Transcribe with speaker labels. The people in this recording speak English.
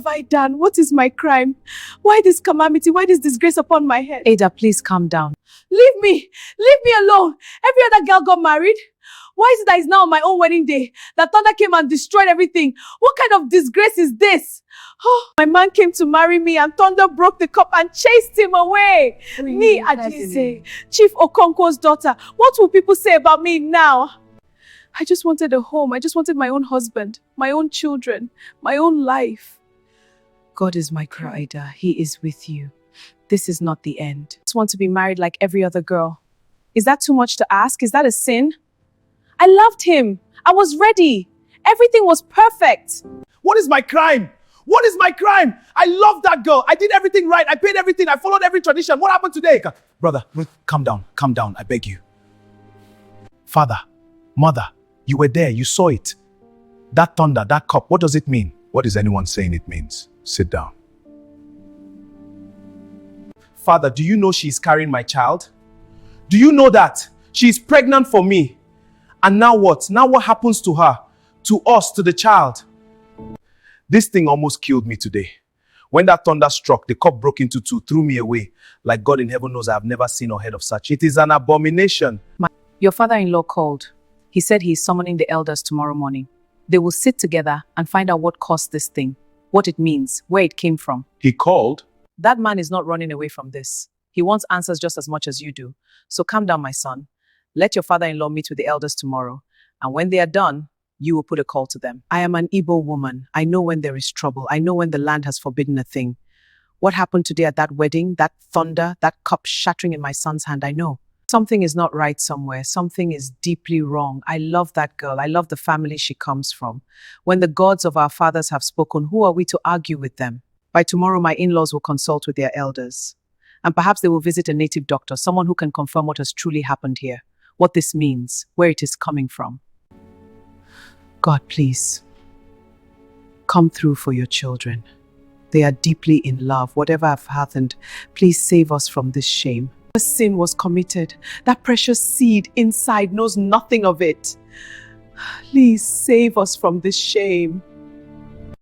Speaker 1: What have I done? What is my crime? Why this calamity? Why this disgrace upon my head?
Speaker 2: Ada, please calm down.
Speaker 1: Leave me! Leave me alone! Every other girl got married. Why is it that it's now on my own wedding day that thunder came and destroyed everything? What kind of disgrace is this? Oh, my man came to marry me and thunder broke the cup and chased him away. Me, Adaeze, Chief Okonkwo's daughter. What will people say about me now? I just wanted a home. I just wanted my own husband, my own children, my own life.
Speaker 2: God is my provider. He is with you. This is not the end. I just want to be married like every other girl. Is that too much to ask? Is that a sin? I loved him. I was ready. Everything was perfect.
Speaker 3: What is my crime? What is my crime? I love that girl. I did everything right. I paid everything. I followed every tradition. What happened today? Brother, calm down. Calm down. I beg you. Father, mother, you were there. You saw it. That thunder, that cup, what does it mean? What is anyone saying it means? Sit down. Father, do you know she's carrying my child? Do you know that? She's pregnant for me. And now what? Now what happens to her? To us, to the child? This thing almost killed me today. When that thunder struck, the cup broke into two, threw me away. Like God in heaven knows I have never seen or heard of such. It is an abomination.
Speaker 2: Your father-in-law called. He said he is summoning the elders tomorrow morning. They will sit together and find out what caused this thing, what it means, where it came from.
Speaker 3: He called?
Speaker 2: That man is not running away from this. He wants answers just as much as you do. So calm down, my son. Let your father-in-law meet with the elders tomorrow. And when they are done, you will put a call to them. I am an Igbo woman. I know when there is trouble. I know when the land has forbidden a thing. What happened today at that wedding, that thunder, that cup shattering in my son's hand, I know. Something is not right somewhere. Something is deeply wrong. I love that girl. I love the family she comes from. When the gods of our fathers have spoken, who are we to argue with them? By tomorrow, my in-laws will consult with their elders. And perhaps they will visit a native doctor, someone who can confirm what has truly happened here, what this means, where it is coming from. God, please, come through for your children. They are deeply in love. Whatever have happened, please save us from this shame. A sin was committed. That precious seed inside knows nothing of it. Please save us from this shame.